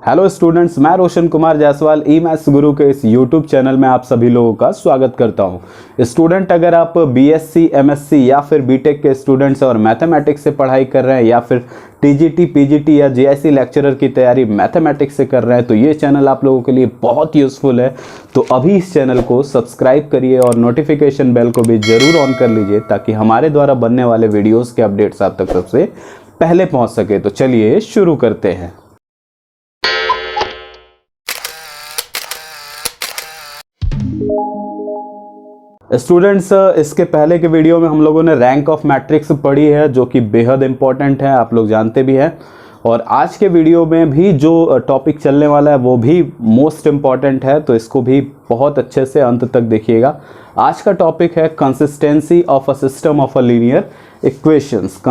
Hello students, मैं रोशन कुमार जायसवाल ई maths गुरु के इस यूट्यूब चैनल में आप सभी लोगों का स्वागत करता हूं। स्टूडेंट, अगर आप बीएससी, एमएससी या फिर बीटेक के स्टूडेंट्स और मैथमेटिक्स से पढ़ाई कर रहे हैं या फिर टीजीटी, पीजीटी या जेआईसी लेक्चरर की तैयारी मैथमेटिक्स से कर रहे हैं तो ये चैनल आप लोगों के लिए बहुत यूज़फुल है। तो अभी इस चैनल को सब्सक्राइब करिए और नोटिफिकेशन बेल को भी ज़रूर ऑन कर लीजिए ताकि हमारे द्वारा बनने वाले वीडियोज़ के अपडेट्स आप तक सबसे पहले पहुँच सके। तो चलिए शुरू करते हैं। स्टूडेंट्स, इसके पहले के वीडियो में हम लोगों ने रैंक ऑफ मैट्रिक्स पढ़ी है जो कि बेहद इंपॉर्टेंट है, आप लोग जानते भी हैं। और आज के वीडियो में भी जो टॉपिक चलने वाला है वो भी मोस्ट इम्पॉर्टेंट है, तो इसको भी बहुत अच्छे से अंत तक देखिएगा। आज का टॉपिक है consistency of a system of a linear equations.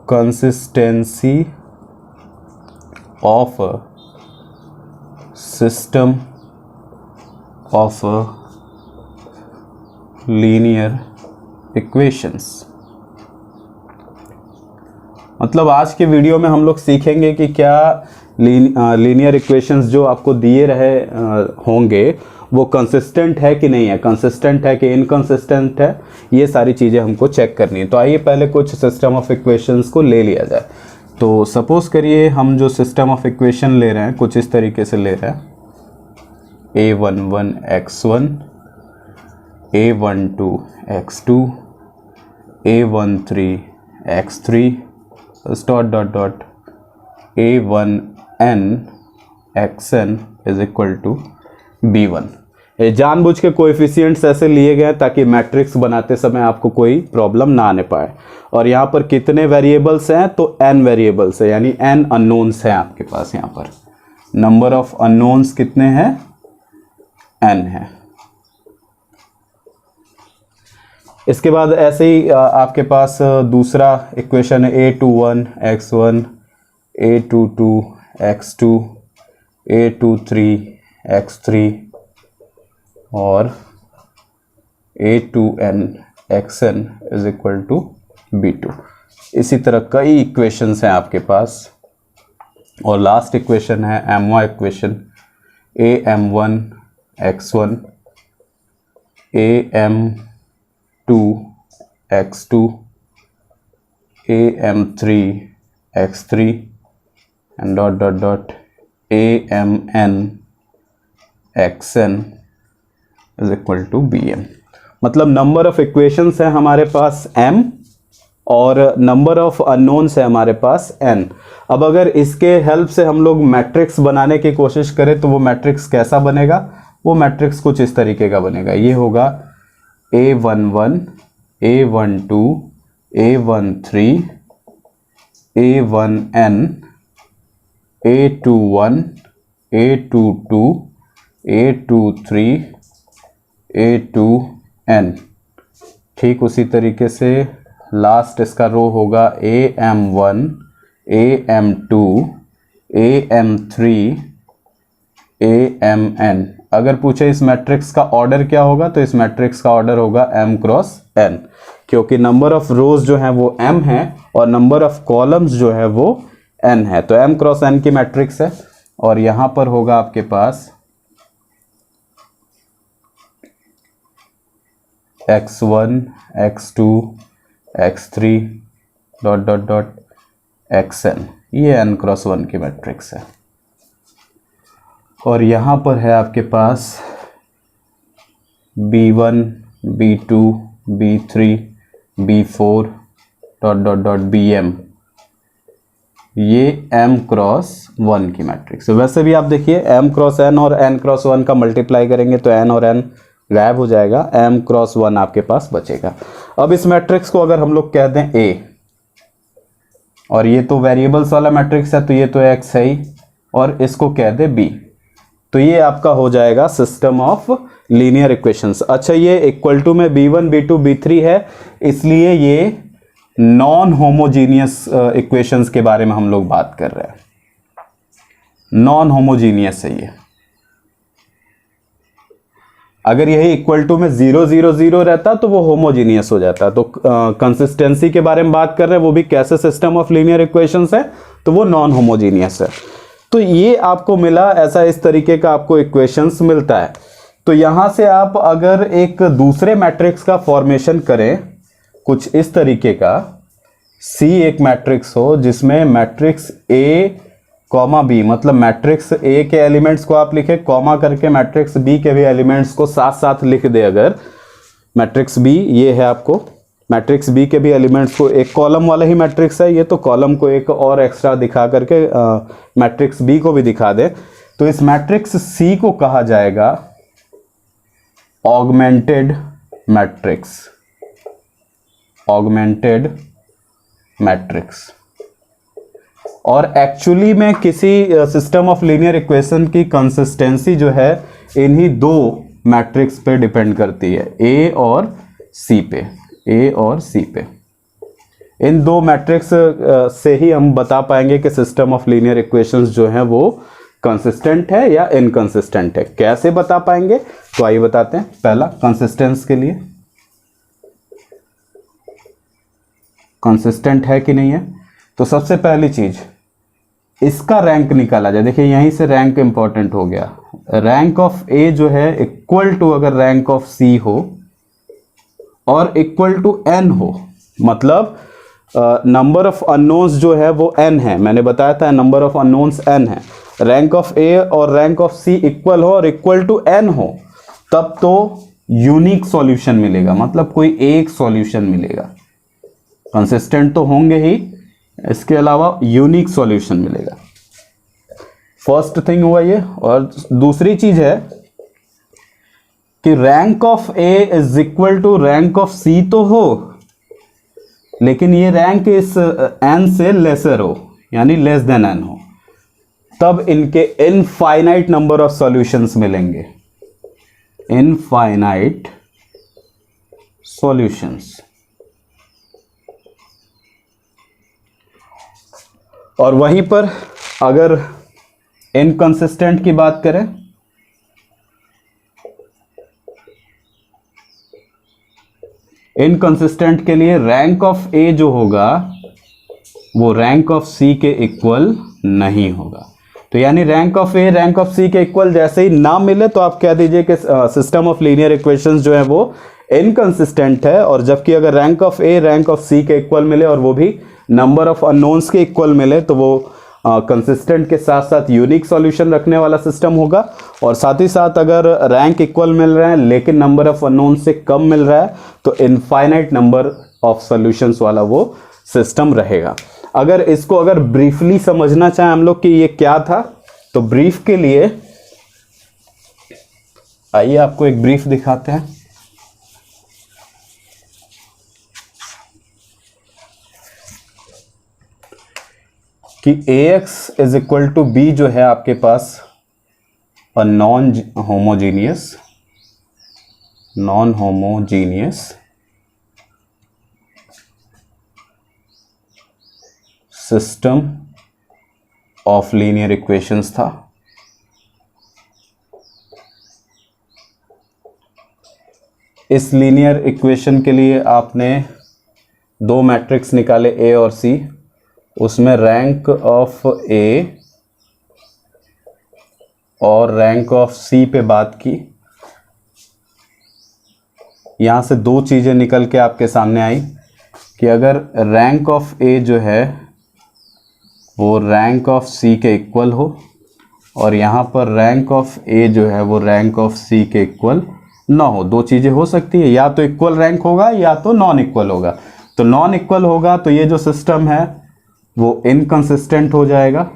consistency of a system of a linear equations। मतलब आज के वीडियो में हम लोग सीखेंगे कि क्या लीनियर इक्वेशंस जो आपको दिए रहे होंगे वो कंसिस्टेंट है कि नहीं है, कंसिस्टेंट है कि इनकंसिस्टेंट है, ये सारी चीज़ें हमको चेक करनी है। तो आइए पहले कुछ सिस्टम ऑफ इक्वेशंस को ले लिया जाए। तो सपोज करिए हम जो सिस्टम ऑफ इक्वेशन ले रहे हैं कुछ इस तरीके से ले रहे हैं, a11 x1, a12 x2, a13 x3 dot dot dot a1n xn is equal to b1। ये जानबूझ के कोएफिशिएंट्स ऐसे लिए गए ताकि मैट्रिक्स बनाते समय आपको कोई प्रॉब्लम ना आने पाए। और यहाँ पर कितने वेरिएबल्स हैं, तो n वेरिएबल्स है, यानी n अननोन्स हैं आपके पास। यहाँ पर नंबर ऑफ अननोन्स कितने हैं, n है। इसके बाद ऐसे ही आपके पास दूसरा इक्वेशन है a21 x1, a22 x2, a23 x3 और a2n xn is equal to b2। इसी तरह कई इक्वेशंस हैं आपके पास। और लास्ट इक्वेशन है m1 equation, am1 x1, am2 x2, am3 x3 and dot dot dot amn xn is equal to bm। मतलब number of equations है हमारे पास m और नंबर ऑफ अननोन्स है हमारे पास n। अब अगर इसके हेल्प से हम लोग मैट्रिक्स बनाने की कोशिश करें तो वो मैट्रिक्स कैसा बनेगा, वो मैट्रिक्स कुछ इस तरीके का बनेगा। ये होगा a11 a12 a13 a1n a21 a22 a23 a2n। ठीक उसी तरीके से लास्ट इसका रो होगा am1 am2 am3 amn। अगर पूछे इस मैट्रिक्स का ऑर्डर क्या होगा तो इस मैट्रिक्स का ऑर्डर होगा m क्रॉस n, क्योंकि नंबर ऑफ रोज जो है वो m है और नंबर ऑफ कॉलम्स जो है वो n है। तो m क्रॉस n की मैट्रिक्स है। और यहां पर होगा आपके पास x1 x2 x3 dot dot dot xn, ये n क्रॉस 1 की मैट्रिक्स है। और यहाँ पर है आपके पास b1 b2 b3 b4 dot dot dot bm, ये m क्रॉस 1 की मैट्रिक्स है। वैसे भी आप देखिए m क्रॉस n और n क्रॉस 1 का मल्टीप्लाई करेंगे तो n और n गायब हो जाएगा, m क्रॉस 1 आपके पास बचेगा। अब इस मैट्रिक्स को अगर हम लोग कह दें A, और ये तो वेरिएबल्स वाला मैट्रिक्स है तो ये तो x है ही, और इसको कह दे B, तो ये आपका हो जाएगा सिस्टम ऑफ लीनियर इक्वेशंस। अच्छा, ये इक्वल टू में b1 b2 b3 है, इसलिए ये नॉन होमोजीनियस इक्वेशंस के बारे में हम लोग बात कर रहे हैं। नॉन होमोजीनियस है ये। अगर यही इक्वल टू में 0 0 0 रहता तो वो होमोजीनियस हो जाता। तो कंसिस्टेंसी के बारे में बात कर रहे हैं, वो भी कैसे सिस्टम ऑफ लीनियर इक्वेशंस है, तो वो नॉन होमोजीनियस है। तो ये आपको मिला, ऐसा इस तरीके का आपको इक्वेशंस मिलता है। तो यहां से आप अगर एक दूसरे मैट्रिक्स का फॉर्मेशन करें कुछ इस तरीके का, सी एक मैट्रिक्स हो जिसमें मैट्रिक्स ए कॉमा बी, मतलब मैट्रिक्स ए के एलिमेंट्स को आप लिखे कॉमा करके मैट्रिक्स बी के भी एलिमेंट्स को साथ साथ लिख दे। अगर मैट्रिक्स बी ये है, आपको मैट्रिक्स बी के भी एलिमेंट्स को, एक कॉलम वाला ही मैट्रिक्स है ये, तो कॉलम को एक और एक्स्ट्रा दिखा करके मैट्रिक्स बी को भी दिखा दे, तो इस मैट्रिक्स सी को कहा जाएगा ऑगमेंटेड मैट्रिक्स। Augmented matrix. और एक्चुअली में किसी सिस्टम ऑफ लीनियर इक्वेशन की कंसिस्टेंसी जो है इन्हीं दो मैट्रिक्स पे डिपेंड करती है, ए और सी पे। ए और सी पे, इन दो मैट्रिक्स से ही हम बता पाएंगे कि सिस्टम ऑफ लीनियर इक्वेशंस जो हैं वो कंसिस्टेंट है या इनकंसिस्टेंट है। कैसे बता पाएंगे, तो आइए बताते हैं। पहला, कंसिस्टेंस के लिए कंसिस्टेंट है कि नहीं है, तो सबसे पहली चीज इसका रैंक निकाला जाए। देखिए यहीं से रैंक इंपॉर्टेंट हो गया। रैंक ऑफ ए जो है इक्वल टू अगर रैंक ऑफ सी हो और इक्वल टू एन हो, मतलब नंबर ऑफ अननोन्स जो है वो एन है, मैंने बताया था नंबर ऑफ अननोन्स एन है। रैंक ऑफ ए और रैंक ऑफ सी इक्वल हो और इक्वल टू एन हो, तब तो यूनिक सॉल्यूशन मिलेगा, मतलब कोई एक सॉल्यूशन मिलेगा। कंसिस्टेंट तो होंगे ही, इसके अलावा यूनिक सॉल्यूशन मिलेगा। फर्स्ट थिंग हुआ ये। और दूसरी चीज है कि rank of A is equal to rank of C तो हो, लेकिन ये रैंक इस एन से लेसर हो, यानी लेस देन एन हो, तब इनके इनफाइनाइट नंबर ऑफ सॉल्यूशंस मिलेंगे। Infinite solutions. और वहीं पर अगर इनकंसिस्टेंट की बात करें, इनकंसिस्टेंट के लिए रैंक ऑफ ए जो होगा वो रैंक ऑफ सी के इक्वल नहीं होगा। तो यानी rank of A rank of C के इक्वल जैसे ही ना मिले तो आप कह दीजिए कि सिस्टम ऑफ लीनियर इक्वेशंस जो है वो इनकंसिस्टेंट है। और जबकि अगर rank of A rank of C के इक्वल मिले और वो भी नंबर ऑफ अननोन्स के इक्वल मिले, तो वो कंसिस्टेंट के साथ साथ यूनिक सॉल्यूशन रखने वाला सिस्टम होगा। और साथ ही साथ अगर रैंक इक्वल मिल रहा है लेकिन नंबर ऑफ अननोन्स से कम मिल रहा है, तो इनफाइनाइट नंबर ऑफ सॉल्यूशंस वाला वो सिस्टम रहेगा। अगर इसको अगर ब्रीफली समझना चाहें हम लोग कि ये क्या था, तो ब्रीफ के लिए आइए आपको एक ब्रीफ दिखाते हैं। कि ax is equal to B जो है आपके पास a non homogeneous system of linear equations था। इस लीनियर इक्वेशन के लिए आपने दो मैट्रिक्स निकाले ए और सी, उसमें रैंक ऑफ ए और रैंक ऑफ सी पे बात की। यहां से दो चीजें निकल के आपके सामने आई कि अगर रैंक ऑफ ए जो है वो रैंक ऑफ सी के इक्वल हो और यहां पर रैंक ऑफ ए जो है वो रैंक ऑफ सी के इक्वल ना हो। दो चीजें हो सकती है, या तो इक्वल रैंक होगा या तो नॉन इक्वल होगा। तो नॉन इक्वल होगा तो ये जो सिस्टम है वो इनकंसिस्टेंट हो जाएगा,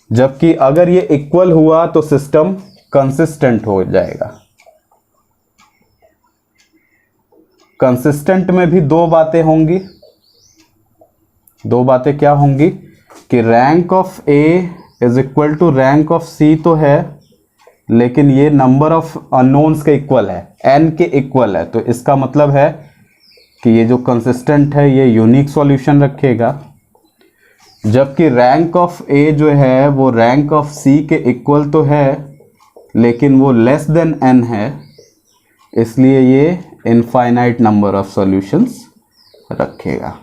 जबकि अगर ये इक्वल हुआ तो सिस्टम कंसिस्टेंट हो जाएगा। कंसिस्टेंट में भी दो बातें होंगी। दो बातें क्या होंगी कि rank of A is equal to rank of C तो है, लेकिन ये नंबर ऑफ अननोन्स के इक्वल है, एन के इक्वल है। तो इसका मतलब है कि ये जो कंसिस्टेंट है ये यूनिक सॉल्यूशन रखेगा, जबकि रैंक ऑफ ए जो है वो रैंक ऑफ सी के इक्वल तो है लेकिन वो लेस देन n है, इसलिए ये इनफाइनाइट नंबर ऑफ सॉल्यूशंस रखेगा।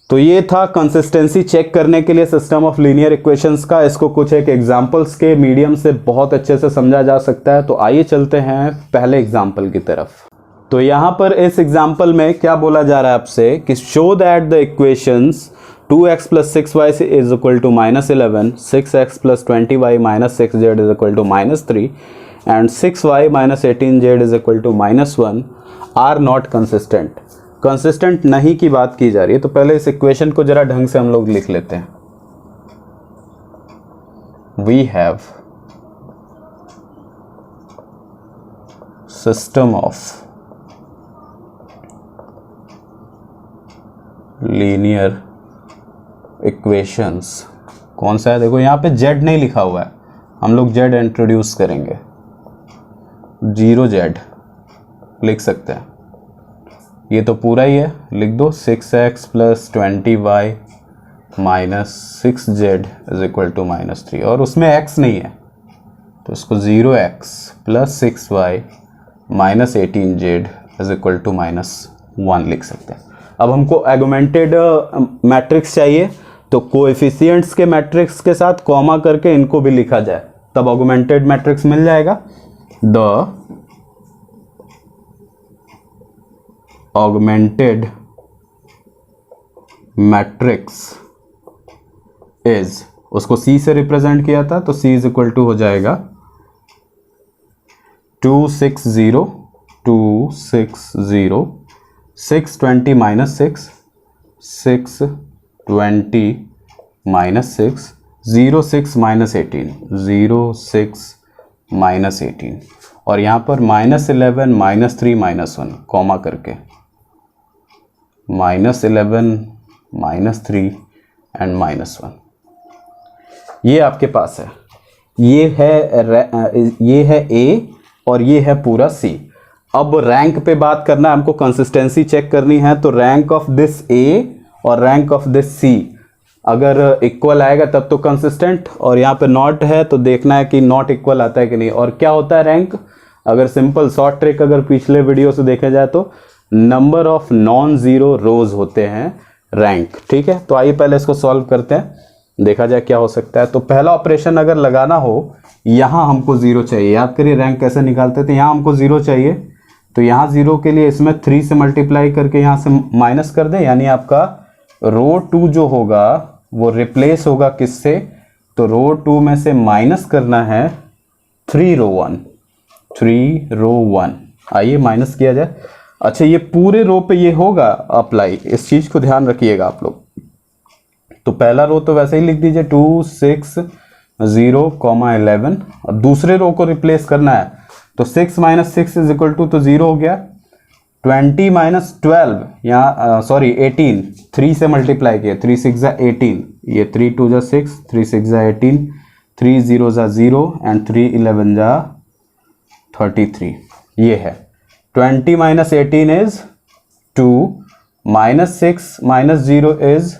तो ये था कंसिस्टेंसी चेक करने के लिए सिस्टम ऑफ लीनियर इक्वेशंस का। इसको कुछ एक एग्जांपल्स के मीडियम से बहुत अच्छे से समझा जा सकता है। तो आइए चलते हैं पहले एग्जांपल की तरफ। तो यहाँ पर इस एग्जांपल में क्या बोला जा रहा है आपसे कि show that the equations 2x + 6y is equal to -11, 6x + 20y - 6z is equal to -3 and 6y - 18z is equal to -1 are not consistent। Consistent नहीं की बात की जा रही है। तो पहले इस इक्वेशन को जरा ढंग से हम लोग लिख लेते हैं। We have system of linear equations. कौन सा है? देखो यहाँ पे z नहीं लिखा हुआ है, हम लोग z इंट्रोड्यूस करेंगे, 0z लिख सकते हैं। ये तो पूरा ही है, लिख दो 6x + 20y - 6z is equal to -3 और उसमें x नहीं है तो इसको 0x + 6y - 18z is equal to -1 लिख सकते हैं। अब हमको आर्गुमेंटेड मैट्रिक्स चाहिए, तो कोएफिशिएंट्स के मैट्रिक्स के साथ कॉमा करके इनको भी लिखा जाए, तब आर्गुमेंटेड मैट्रिक्स मिल जाएगा। द augmented matrix is, उसको C से रिप्रेजेंट किया था तो C = हो जाएगा 260 260 620 - 6 620 - 6 06 - 18 06 - 18 और यहाँ पर -11 -3 -1 कॉमा करके -11 -3 एंड -1 ये आपके पास है। ये है A और ये है पूरा C। अब रैंक पे बात करना है हमको, कंसिस्टेंसी चेक करनी है। तो रैंक ऑफ दिस A और रैंक ऑफ दिस C अगर इक्वल आएगा तब तो कंसिस्टेंट, और यहाँ पे नॉट है तो देखना है कि नॉट इक्वल आता है कि नहीं। और क्या होता है रैंक? अगर सिंपल शॉर्ट ट्रिक अगर पिछले वीडियो से देखा जाए तो नंबर ऑफ नॉन जीरो रोज होते हैं रैंक। ठीक है, तो आइए पहले इसको सॉल्व करते हैं, देखा जाए क्या हो सकता है। तो पहला ऑपरेशन अगर लगाना हो, यहाँ हमको 0 चाहिए। याद करिए रैंक कैसे निकालते थे, यहाँ हमको 0 चाहिए तो यहाँ 0 के लिए इसमें 3 से मल्टीप्लाई करके यहाँ से माइनस कर दें, यानी आपका रो 2 जो होगा वो रिप्लेस होगा किससे? तो रो 2 में से माइनस करना है 3 रो 1 3 रो 1। आइए माइनस किया जाए। अच्छा, ये पूरे रो पे ये होगा अप्लाई, इस चीज को ध्यान रखिएगा आप लोग। तो पहला रो तो वैसे ही लिख दीजिए 2 6 0, 11 और दूसरे रो को रिप्लेस करना है तो 6 - 6 इज इक्वल टू, तो 0 हो गया। 20 - 12 यहाँ सॉरी 18, 3 से मल्टीप्लाई किया, 3 6 18, ये 3 2 6, 3 6 18, 3 0 0 एंड 3 11 33। ये है 20 - 18 इज 2, -6 - 0 इज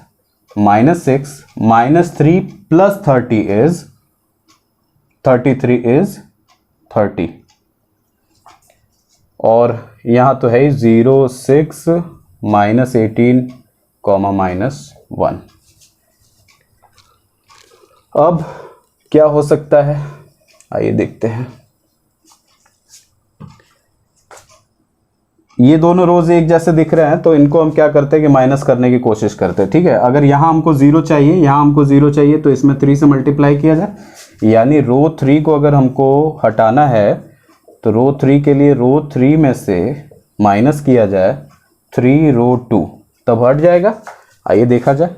-6, -3 + 30 इज 33 इज 30, और यहाँ तो है 0 6 -18, -1। अब क्या हो सकता है, आइए देखते हैं। ये दोनों रोज एक जैसे दिख रहे हैं तो इनको हम क्या करते हैं कि माइनस करने की कोशिश करते हैं। ठीक है, अगर यहाँ हमको 0 चाहिए, यहाँ हमको 0 चाहिए तो इसमें 3 से मल्टीप्लाई किया जाए, यानी रो 3 को अगर हमको हटाना है तो रो 3 के लिए रो 3 में से माइनस किया जाए 3 रो 2, तब हट जाएगा। आइए देखा जाए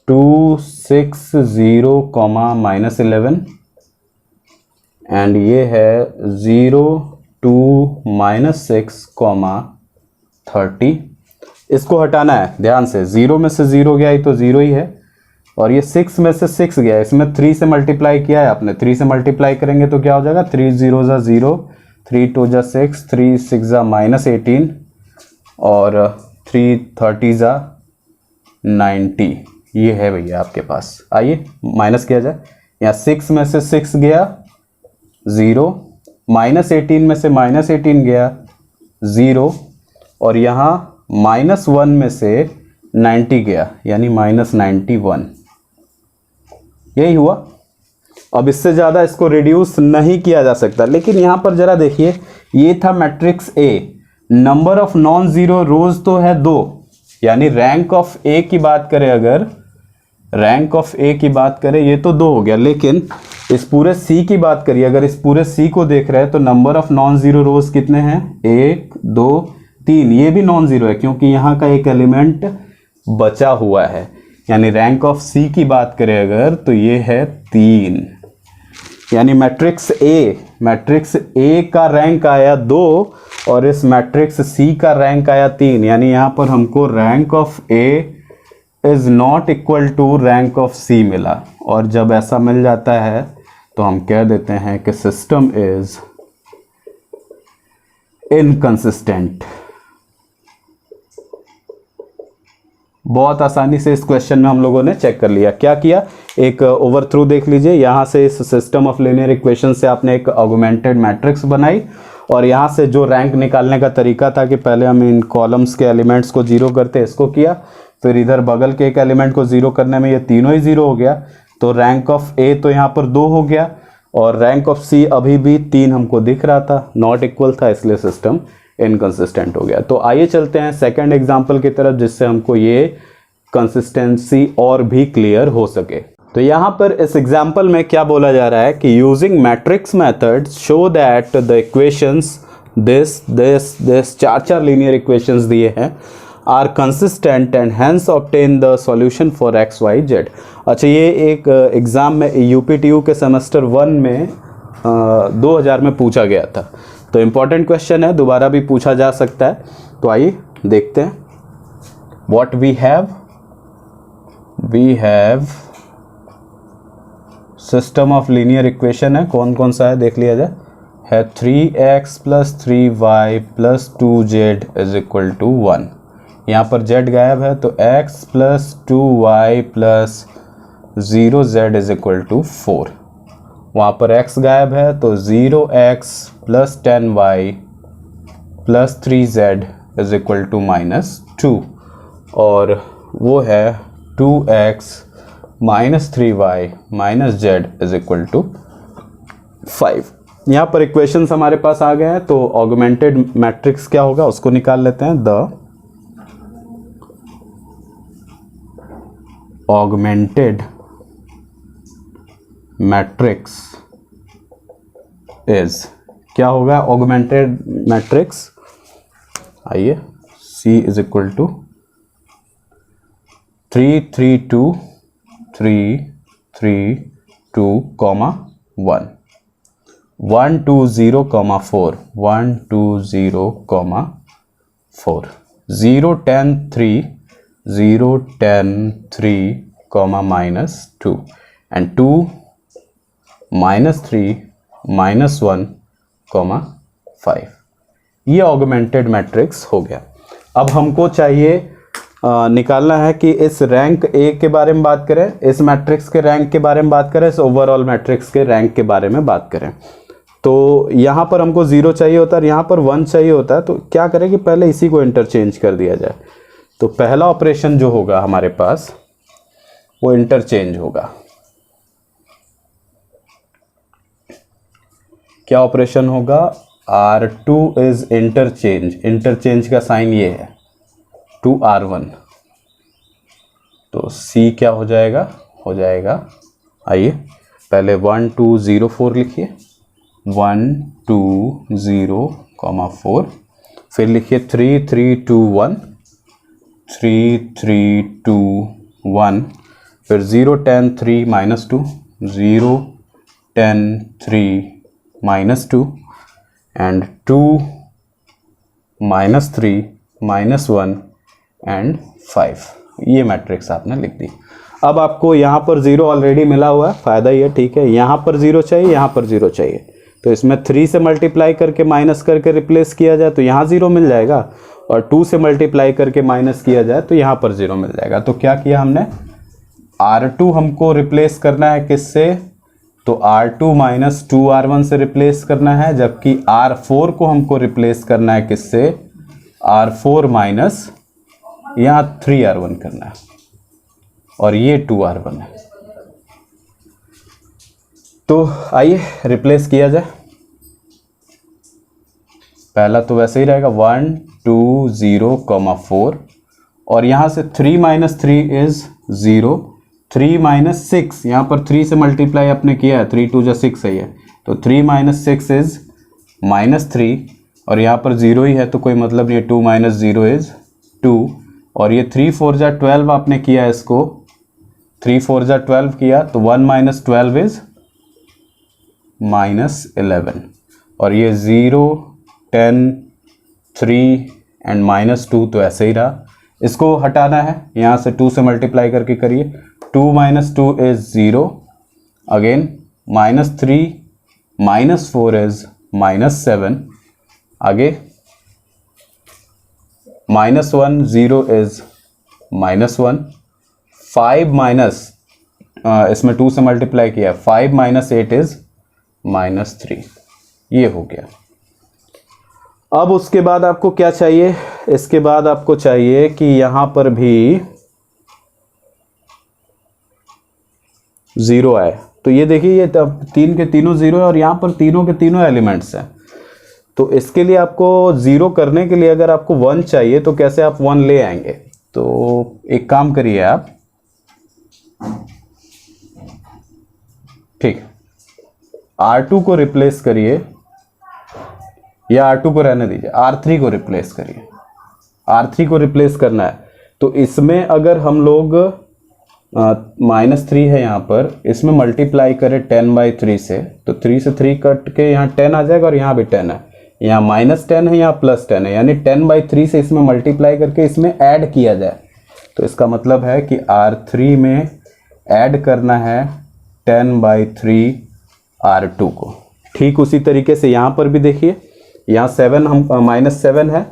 2 6 0, -11 एंड ये है 0 2 -6, 30। इसको हटाना है ध्यान से, 0 में से 0 गया, ये तो 0 ही है, और ये 6 में से 6 गया, इसमें 3 से मल्टीप्लाई किया है आपने, 3 से मल्टीप्लाई करेंगे तो क्या हो जाएगा 3 0 0, 3 2 6, 3 6 -18 और 3 30 90, ये है भैया आपके पास। आइए माइनस किया जाए, यहाँ 6 में से 6 गया 0, -18 में से -18 गया 0, और यहाँ -1 में से 90 गया यानी -91, यही हुआ। अब इससे ज़्यादा इसको रिड्यूस नहीं किया जा सकता, लेकिन यहाँ पर ज़रा देखिए, ये था matrix A, number of non zero rows तो है 2, यानी रैंक ऑफ ए की बात करें, अगर रैंक ऑफ ए की बात करें ये तो 2 हो गया, लेकिन इस पूरे सी की बात करिए, अगर इस पूरे सी को देख रहे हैं तो नंबर ऑफ नॉन ज़ीरो रोज कितने हैं, 1 2 3, ये भी नॉन ज़ीरो है क्योंकि यहाँ का एक एलिमेंट बचा हुआ है, यानी रैंक ऑफ सी की बात करें अगर तो ये है 3, यानी मैट्रिक्स ए का रैंक आया 2 और इस मैट्रिक्स सी का रैंक आया 3, यानी यहाँ पर हमको rank of A is not equal to rank of C मिला। और जब ऐसा मिल जाता है तो हम कह देते हैं कि सिस्टम इज इनकंसिस्टेंट। बहुत आसानी से इस क्वेश्चन में हम लोगों ने चेक कर लिया। क्या किया, एक ओवरथ्रू देख लीजिए, यहाँ से इस सिस्टम ऑफ लीनियर इक्वेशन से आपने एक ऑगमेंटेड मैट्रिक्स बनाई, और यहाँ से जो रैंक निकालने का तरीका था कि पहले हम इन कॉलम्स के एलिमेंट्स को जीरो करते, इसको किया, फिर इधर बगल के एक एलिमेंट को जीरो करने में ये तीनों ही जीरो हो गया, तो रैंक ऑफ ए तो यहाँ पर 2 हो गया, और रैंक ऑफ सी अभी भी 3 हमको दिख रहा था, नॉट इक्वल था, इसलिए सिस्टम इनकंसिस्टेंट हो गया। तो आइए चलते हैं सेकंड एग्जांपल की तरफ, जिससे हमको ये कंसिस्टेंसी और भी क्लियर हो सके। तो यहाँ पर इस एग्जांपल में क्या बोला जा रहा है कि using matrix method show that the equations this 4 linear equations दिए हैं are consistent and hence obtain the solution for x y z. अच्छा, ये एक एग्ज़ाम में यूपीटीयू के सेमेस्टर 1 में 2000 में पूछा गया था, तो इम्पॉर्टेंट क्वेश्चन है, दोबारा भी पूछा जा सकता है। तो आइए देखते हैं। What we have system of linear equation है, कौन कौन सा है देख लिया जाए, है 3x + 3y + 2z = 1। यहाँ पर z गायब है तो x + 2y + 0z = 4। वहाँ पर x गायब है तो 0x + 10y + 3z = -2, और वो है 2x - 3y - z = 5। यहाँ पर इक्वेशंस हमारे पास आ गए हैं, तो ऑगमेंटेड मैट्रिक्स क्या होगा उसको निकाल लेते हैं। द ऑगमेंटेड मैट्रिक्स इज, क्या होगा ऑगमेंटेड मैट्रिक्स, आइए, C = 3 3 2 3 3 2, 1 1 2 0, 4 1 2 0, 4 0 10 3 0 10 3, -2 and 2 -3 -1, 5। ये ऑगमेंटेड मैट्रिक्स हो गया। अब हमको चाहिए निकालना है कि इस रैंक ए के बारे में बात करें, इस मैट्रिक्स के रैंक के बारे में बात करें, इस ओवरऑल मैट्रिक्स के रैंक के बारे में बात करें। तो यहाँ पर हमको 0 चाहिए होता है और यहाँ पर 1 चाहिए होता है, तो क्या करें कि पहले इसी को इंटरचेंज कर दिया जाए। तो पहला ऑपरेशन जो होगा हमारे पास वो इंटरचेंज होगा। क्या ऑपरेशन होगा, R2 इज इंटरचेंज, इंटरचेंज का साइन ये है 2R1, तो C क्या हो जाएगा, आइए पहले 1 2 0 4 लिखिए, 1 2 0, 4, फिर लिखिए 3 3 2 1, 3 3 2 1, फिर 0 10 3 -2, 0 10 3 -2 एंड 2 -3 -1 एंड 5। ये मैट्रिक्स आपने लिख दी। अब आपको यहाँ पर 0 ऑलरेडी मिला हुआ है, फ़ायदा ये, ठीक है, यहाँ पर 0 चाहिए, यहाँ पर 0 चाहिए, तो इसमें 3 से मल्टीप्लाई करके माइनस करके रिप्लेस किया जाए तो यहाँ 0 मिल जाएगा, और 2 से मल्टीप्लाई करके माइनस किया जाए तो यहाँ पर 0 मिल जाएगा। तो क्या किया हमने, R2 हमको रिप्लेस करना है किससे, तो R2 माइनस 2R1 से रिप्लेस करना है, जबकि R4 को हमको रिप्लेस करना है किससे, R4 माइनस यहाँ 3R1 करना है, और ये 2R1 है। तो आइए रिप्लेस किया जाए। पहला तो वैसे ही रहेगा 1 2 0 4, और यहाँ से 3 माइनस 3 इज 0, 3 माइनस 6, यहाँ पर 3 से मल्टीप्लाई आपने किया है, 3 2 जा 6 सही है, तो 3 माइनस 6 इज -3, और यहाँ पर 0 ही है तो कोई मतलब नहीं है, 2 माइनस 0 इज 2, और ये 3 4 जा 12 आपने किया है, इसको 3 4 जा 12 किया तो 1 माइनस 12 इज -11, और ये 0 10 3 एंड -2 तो ऐसे ही रहा। इसको हटाना है, यहाँ से 2 से मल्टीप्लाई करके करिए, 2 माइनस 2 इज 0, अगेन -3 -4 इज -7, आगे -1 0 इज -1, 5 माइनस इसमें 2 से मल्टीप्लाई किया, 5 माइनस 8 इज -3, ये हो गया। अब उसके बाद आपको क्या चाहिए, इसके बाद आपको चाहिए कि यहां पर भी 0 आए। तो ये देखिए, ये तब 3 के तीनों 0 है और यहां पर तीनों के तीनों एलिमेंट्स हैं। तो इसके लिए आपको 0 करने के लिए अगर आपको 1 चाहिए तो कैसे आप 1 ले आएंगे, तो एक काम करिए आप, ठीक, R2 को रिप्लेस करिए, या R2 को रहने दीजिए, R3 को रिप्लेस करिए। R3 को रिप्लेस करना है तो इसमें अगर हम लोग -3 है यहाँ पर, इसमें मल्टीप्लाई करें 10/3 से, तो 3 से 3 कट के यहाँ 10 आ जाएगा, और यहाँ भी 10 है, यहाँ -10 है, यहाँ +10 है, यानी 10/3 से इसमें मल्टीप्लाई करके इसमें ऐड किया जाए। तो इसका मतलब है कि R3 में ऐड करना है 10/3 R2 को। ठीक उसी तरीके से यहाँ पर भी देखिए, यहाँ 7 हम -7 है,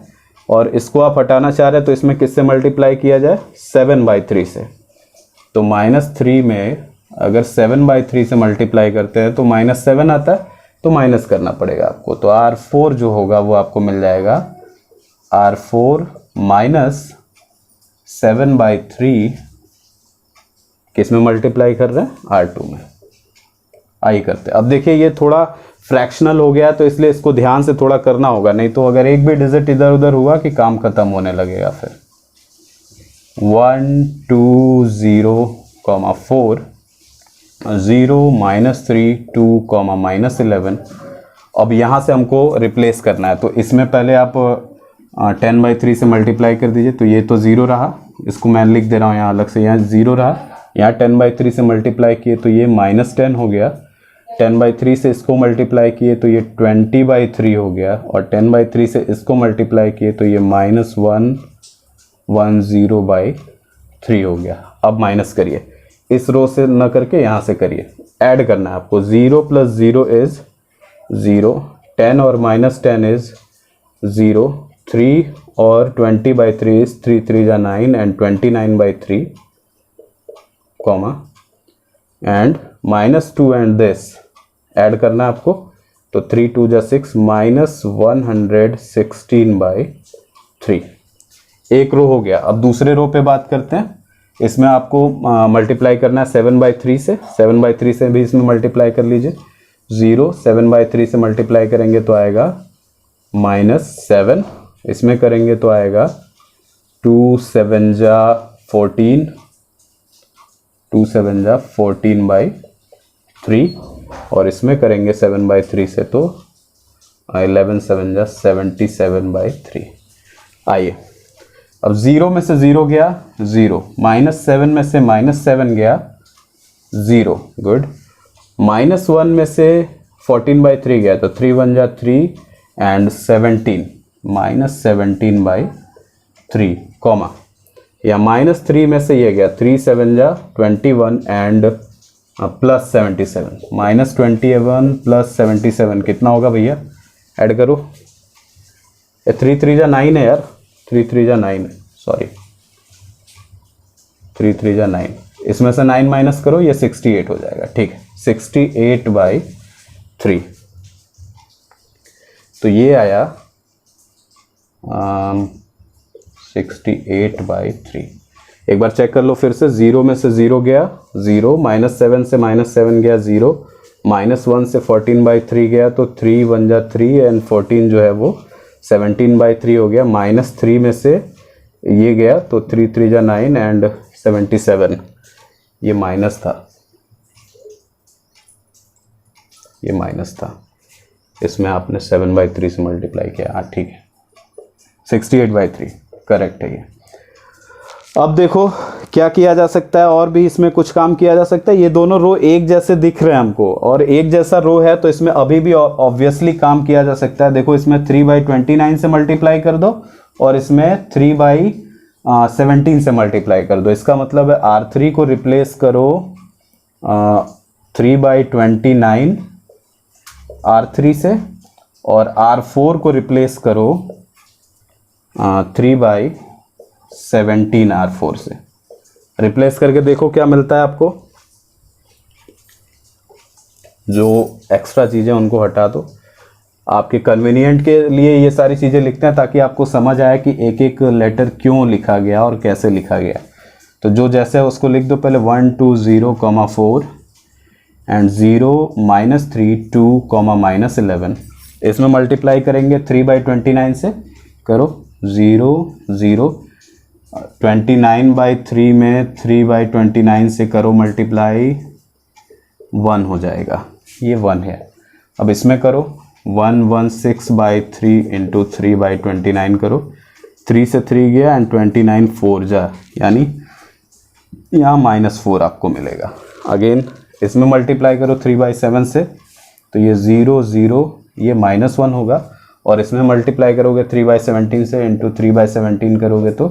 और इसको आप हटाना चाह रहे हैं तो इसमें किससे मल्टीप्लाई किया जाए, 7/3 से। तो -3 में अगर 7/3 से मल्टीप्लाई करते हैं तो -7 आता है, तो माइनस करना पड़ेगा आपको। तो R4 जो होगा वो आपको मिल जाएगा, R4 माइनस 7/3 किस में मल्टीप्लाई कर रहे हैं, R2 में। आई करते हैं। अब देखिए ये थोड़ा फ्रैक्शनल हो गया तो इसलिए इसको ध्यान से थोड़ा करना होगा, नहीं तो अगर एक भी डिजिट इधर उधर हुआ कि काम खत्म होने लगेगा फिर। 1 2 0 4 0 -3 2 -11। अब यहाँ से हमको रिप्लेस करना है, तो इसमें पहले आप 10/3 से मल्टीप्लाई कर दीजिए, तो ये तो 0 रहा, इसको मैं लिख दे रहा हूँ यहाँ अलग से, यहाँ 0 रहा, यहाँ 10/3 से मल्टीप्लाई किए तो ये -10 हो गया, 10/3 से इसको मल्टीप्लाई किए तो ये 20/3 हो गया, और 10/3 से इसको मल्टीप्लाई किए तो ये -110/3 हो गया। अब माइनस करिए, इस रो से न करके यहाँ से करिए, ऐड करना है आपको। 0 + 0 इज 0, 10 और -10 इज 0, 3 और 20/3 इज 3 3 जा 9 and 29/3, comma, and -2 and this add करना है आपको, तो 3 2 जा 6 -116/3। एक रो हो गया। अब दूसरे रो पे बात करते हैं। इसमें आपको मल्टीप्लाई करना है 7/3 से, 7/3 से भी इसमें मल्टीप्लाई कर लीजिए। 0 7/3 से मल्टीप्लाई करेंगे तो आएगा -7, इसमें करेंगे तो आएगा 2 7 जा 14, 2 7 जा 14/3, और इसमें करेंगे 7/3 से तो 11 7 जा 77/3। आइए अब 0 में से 0 गया 0, -7 में से -7 गया 0, गुड। -1 में से 14/3 गया तो 3 1 जा 3 एंड 17, -17/3, कॉमा, या -3 में से ये गया 3 7 जा 21 एंड +77, -21 + 77 कितना होगा भैया, ऐड करो, 3 3 जा 9 है यार, 3 3 जा 9, सॉरी 3 3 जा 9, इसमें से 9 माइनस करो, ये 68 हो जाएगा। ठीक है, 68/3, तो ये आया 68/3। एक बार चेक कर लो फिर से, 0 में से 0 गया 0, -7 से -7 गया 0, -1 से 14/3 गया तो 3 1 जा 3 एंड 14 जो है वो 17/3 हो गया। -3 में से ये गया तो 3 3 जा 9 एंड 77, ये माइनस था, ये माइनस था, इसमें आपने 7/3 से मल्टीप्लाई किया। हाँ ठीक है, 68/3 करेक्ट है ये। अब देखो क्या किया जा सकता है, और भी इसमें कुछ काम किया जा सकता है। ये दोनों रो एक जैसे दिख रहे हैं हमको और एक जैसा रो है, तो इसमें अभी भी ऑब्वियसली काम किया जा सकता है। देखो इसमें 3/29 से मल्टीप्लाई कर दो और इसमें 3/17 से मल्टीप्लाई कर दो। इसका मतलब है R3 को रिप्लेस करो 3/29 R3 से और R4 को रिप्लेस करो 3/17 R4 से। रिप्लेस करके देखो क्या मिलता है आपको। जो एक्स्ट्रा चीज़ें उनको हटा दो, आपके कन्वीनियंट के लिए ये सारी चीज़ें लिखते हैं ताकि आपको समझ आए कि एक एक लेटर क्यों लिखा गया और कैसे लिखा गया। तो जो जैसे है उसको लिख दो पहले 1 2 0, 4 एंड 0 -3 2, -11। इसमें मल्टीप्लाई करेंगे 3/29 से, करो 0 0, 29/3 में 3/29 से करो मल्टीप्लाई, 1 हो जाएगा, ये 1 है। अब इसमें करो 116/3 इंटू 3/29 करो, 3 से 3 गया एंड 29 4 जा, यानी यहाँ -4 आपको मिलेगा। अगेन इसमें मल्टीप्लाई करो 3/7 से, तो ये 0 0, ये -1 होगा। और इसमें मल्टीप्लाई करोगे 3/17 से इंटू 3/17 करोगे तो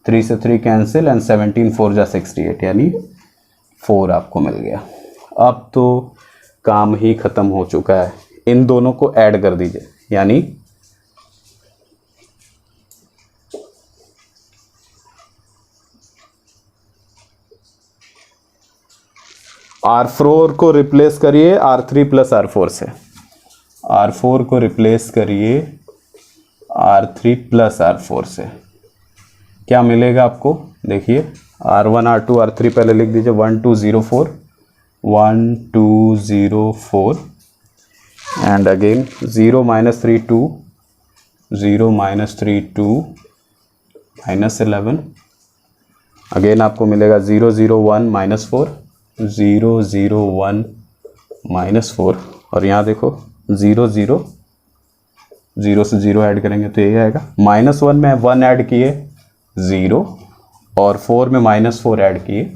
3 से 3 कैंसिल एंड 17 4 जा 68, यानी 4 आपको मिल गया। अब तो काम ही ख़त्म हो चुका है। इन दोनों को ऐड कर दीजिए, यानी R4 को रिप्लेस करिए R3 + R4 से, R4 को रिप्लेस करिए R3 + R4 से। क्या मिलेगा आपको, देखिए R1 R2 R3 पहले लिख दीजिए, 1 2 0 4, 1 2 0 4 एंड अगेन 0 -3 2, 0 -3 2, -11। अगेन आपको मिलेगा 0 0 1 -4, 0 0 1 -4 और यहाँ देखो 0 0, 0 से 0 ऐड करेंगे तो ये आएगा। -1 में 1 ऐड किए 0 और 4 में -4 ऐड किए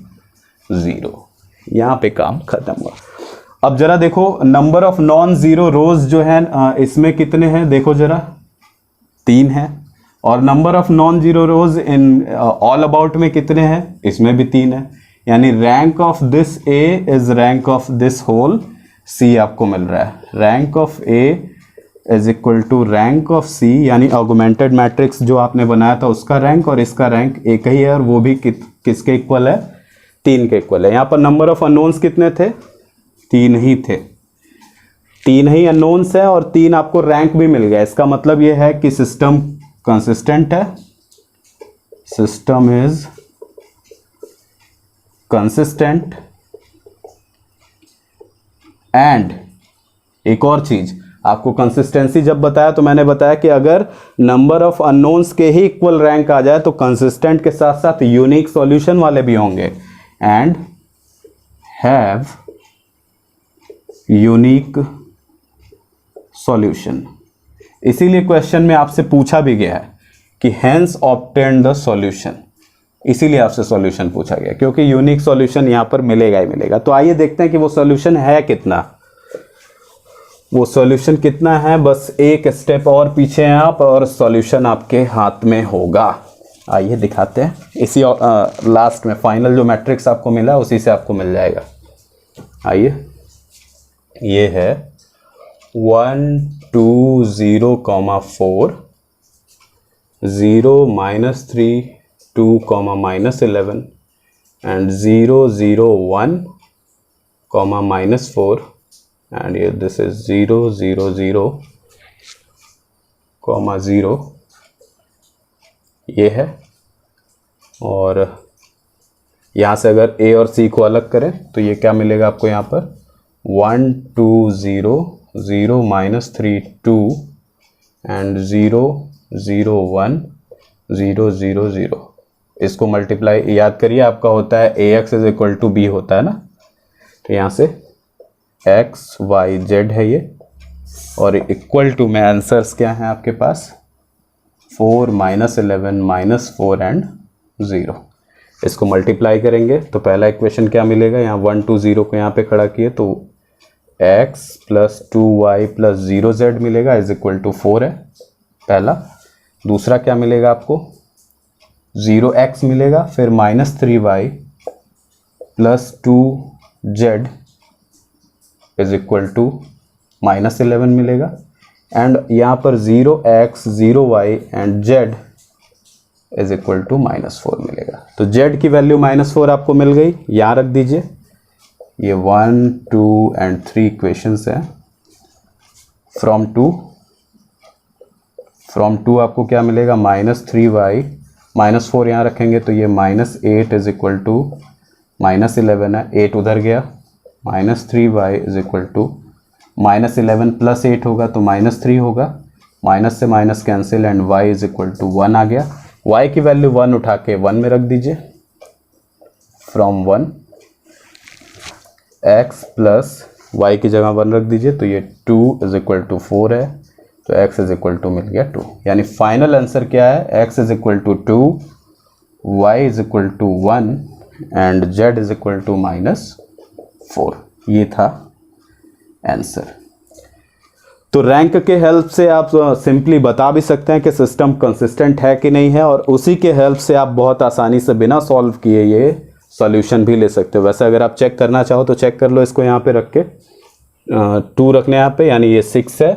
0, यहाँ पे काम खत्म हुआ। अब जरा देखो नंबर ऑफ नॉन जीरो रोज जो है इसमें कितने हैं, देखो जरा 3 है। और number of non zero rows in all about में कितने हैं, इसमें भी 3 है। यानी rank of this A is rank of this whole C आपको मिल रहा है। Rank of A is equal to rank of C, यानी ऑगमेंटेड मैट्रिक्स जो आपने बनाया था उसका रैंक और इसका रैंक एक ही है और वो भी किसके इक्वल है, 3 के इक्वल है। यहाँ पर नंबर ऑफ अननोन्स कितने थे, 3 ही थे, 3 ही अननोन्स है और 3 आपको रैंक भी मिल गया। इसका मतलब ये है कि सिस्टम कंसिस्टेंट है, सिस्टम इज कंसिस्टेंट। एंड एक और चीज आपको कंसिस्टेंसी जब बताया तो मैंने बताया कि अगर नंबर ऑफ अननोन्स के ही इक्वल रैंक आ जाए तो कंसिस्टेंट के साथ साथ यूनिक सॉल्यूशन वाले भी होंगे एंड हैव यूनिक सॉल्यूशन। इसीलिए क्वेश्चन में आपसे पूछा भी गया है कि हेंस ऑब्टेन्ड द सॉल्यूशन, इसीलिए आपसे सॉल्यूशन पूछा गया क्योंकि यूनिक सॉल्यूशन यहां पर मिलेगा ही मिलेगा। तो आइए देखते हैं कि वो सॉल्यूशन है कितना, वो सॉल्यूशन कितना है। बस एक स्टेप और पीछे हैं आप और सॉल्यूशन आपके हाथ में होगा। आइए दिखाते हैं, इसी लास्ट में फाइनल जो मैट्रिक्स आपको मिला उसी से आपको मिल जाएगा। आइए, ये है 1 2 0, 4 0 -3 2 -11 and 0 0 1 -4 and here this is 0 0 0 0 ये है। और यहाँ से अगर a और c को अलग करें तो ये क्या मिलेगा आपको यहाँ पर 1 2 0 0 -3 2 एंड 0 0 1 0 0 0। इसको मल्टीप्लाई याद करिए, आपका होता है ax is equal to b होता है ना, तो यहाँ से x y z है ये, और इक्वल टू में आंसर्स क्या हैं आपके पास 4 -11 -4 एंड 0। इसको मल्टीप्लाई करेंगे तो पहला इक्वेशन क्या मिलेगा, यहाँ 1 2 0 को यहाँ पे खड़ा किए तो x + 2y + 0z मिलेगा इज इक्वल टू 4 है पहला। दूसरा क्या मिलेगा आपको 0x मिलेगा, फिर -3y + 2z is equal to -11 मिलेगा, एंड यहाँ पर 0x 0y and z is equal to -4 मिलेगा। तो z की वैल्यू -4 आपको मिल गई, यहाँ रख दीजिए। ये 1 2 एंड 3 इक्वेशंस हैं। फ्रॉम टू आपको क्या मिलेगा -3y -4 यहाँ रखेंगे तो ये -8 इज इक्वल टू -11 है, 8 उधर गया, -3y इज इक्वल टू -11 + 8 होगा तो -3 होगा, माइनस से minus cancel and y is equal to 1 आ गया। y की वैल्यू 1 उठा के 1 में रख दीजिए। फ्रॉम 1 x प्लस y की जगह 1 रख दीजिए तो ये 2 इज इक्वल टू 4 है, तो x इज इक्वल टू मिल गया 2। यानी फाइनल आंसर क्या है, x is equal to 2, y is equal to 1 and z is equal to -4। ये था आंसर। तो रैंक के हेल्प से आप सिंपली बता भी सकते हैं कि सिस्टम कंसिस्टेंट है कि नहीं है, और उसी के हेल्प से आप बहुत आसानी से बिना सॉल्व किए ये सॉल्यूशन भी ले सकते हो। वैसे अगर आप चेक करना चाहो तो चेक कर लो, इसको यहाँ पे रख के 2 रखने यहाँ पे, यानी ये 6 है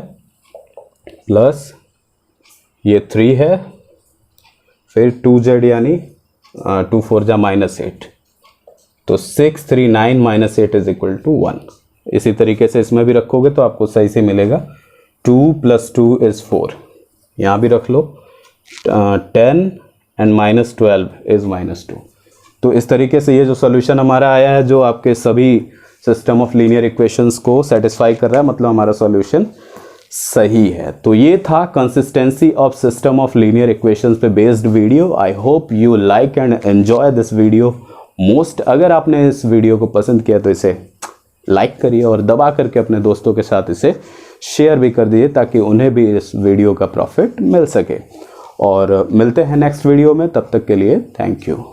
प्लस ये 3 है, फिर 2z यानी 2 4 जा -8, तो 6 3 9 -8 इज इक्वल टू 1। इसी तरीके से इसमें भी रखोगे तो आपको सही से मिलेगा 2 + 2 इज 4, यहाँ भी रख लो 10 एंड -12 इज -2। तो इस तरीके से ये जो सॉल्यूशन हमारा आया है जो आपके सभी सिस्टम ऑफ लीनियर इक्वेशंस को सेटिस्फाई कर रहा है, मतलब हमारा सॉल्यूशन सही है। तो ये था consistency of system of linear equations पे based video. I hope you like and enjoy this video most. अगर आपने इस वीडियो को पसंद किया तो इसे लाइक करिए और दबा करके अपने दोस्तों के साथ इसे शेयर भी कर दीजिए ताकि उन्हें भी इस वीडियो का प्रॉफिट मिल सके। और मिलते हैं नेक्स्ट वीडियो में, तब तक के लिए थैंक यू।